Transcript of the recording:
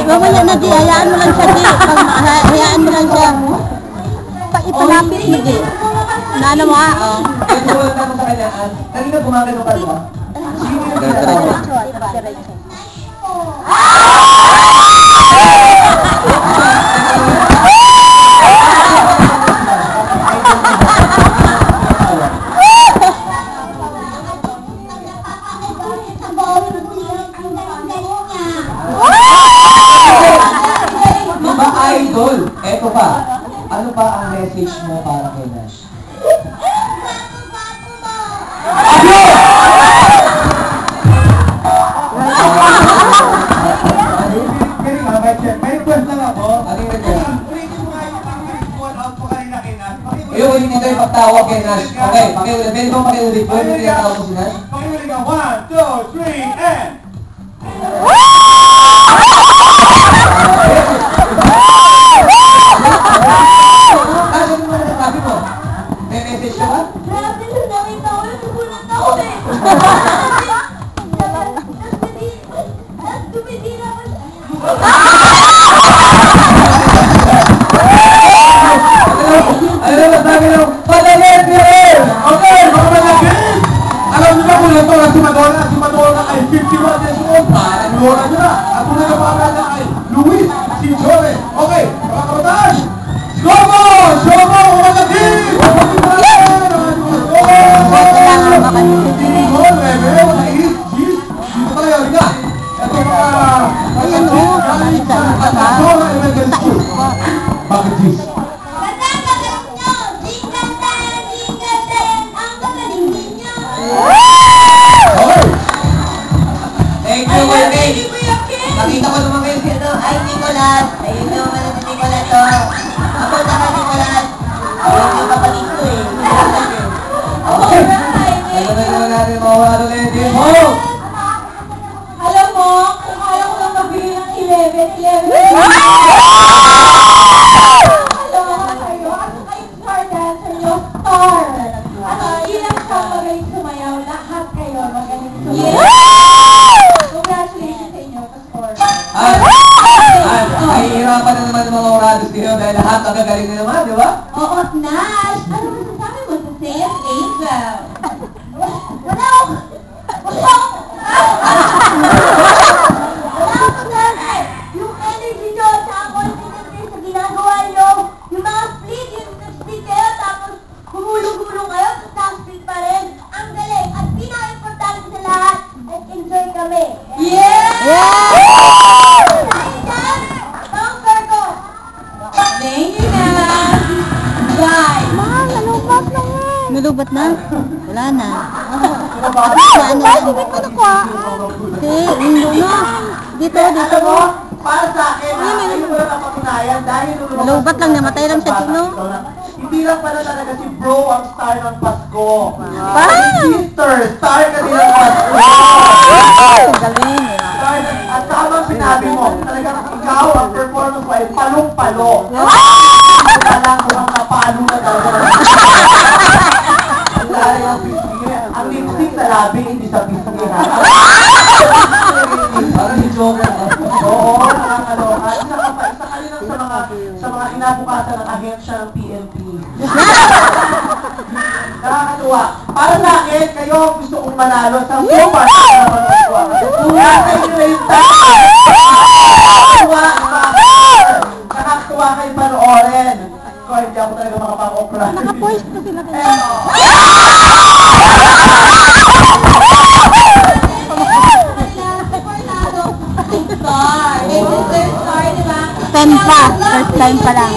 Mamaya na di, hayaan mo lang siya di. Hayaan mo lang siya. Ipalapit mo di. Naano mo ha? Kanina gumagano ka ba? Idol, eto pa. Ano pa ang message mo para kay Nash? May request lang ako. Ano yung request? Yung hindi tayo pagtawag kay Nash. Okay, pakiulit. Pwede ba pakiulit? Pwede mo tinatawag ko si Nash? Pakiulit ka. 1, 2, 3, and... May message ka ba? Alam niyo ba kung ito na si Madonna ay 51 years old? Parang wala niyo na. Ako na yung mga Nakita ko naman kayo si ano, Ay, Nicolas. Ayun yung ano si Nicolas to. Ako naman, Nicolas. Ayun yung kapatid ko eh. okay. Alam na naman natin mawala na yung team mo. Alam mo, kung ayaw ko lang mabili ng 11. Aloha kayo. Ano kayo star dancer nyo? Star. Ilang siya magaling sumayaw. Lahat kayo magaling sumayaw. Congratulations sa inyo, Pastor. Nahihirapan na naman ng mga orados kayo dahil lahat ang gagaling na naman, di ba? Oo, Nash. Ano masasabi mo sa Saint Angel? Wala ako. Yung energy nyo, sa confidence kayo sa ginagawa nyo, yung mga split, yung split kayo, tapos humulong-hulong kayo, tapos na-split pa rin. Ang galing. At pinaka-importante sa lahat, nag-enjoy kami. Thank you, Nash. Bye. Nalubat na? Wala na. Ano na ko? Hindi na. Dito. Para sa akin, ayun ko lang napatunayan dahil Nalubat lang, namatay lang siya, Tino. Hindi lang pala talaga si Bro ang star ng Pasko. Pa? Sister, star ka din ng Pasko. Galing. At tamang sinabi mo, talagang ikaw ang performance mo ay palong-palo. Wala ko lang napalo na talaga. Ang lipstick sa labi, hindi sa pisngi ha. Parang yung joker. Oo, nakakaloka. Isa ka rin sa mga inabukasan ng ahensya ng PNP. Nakakatuwa. Para sa akin, kayo ang gusto kong manalo sa Super Nakakatuwa kayo panoorin. Ko, hindi ako talaga makapang-opera. Naka-poise na sila. Star. May sister star, di ba? Ten pa. First time pa lang.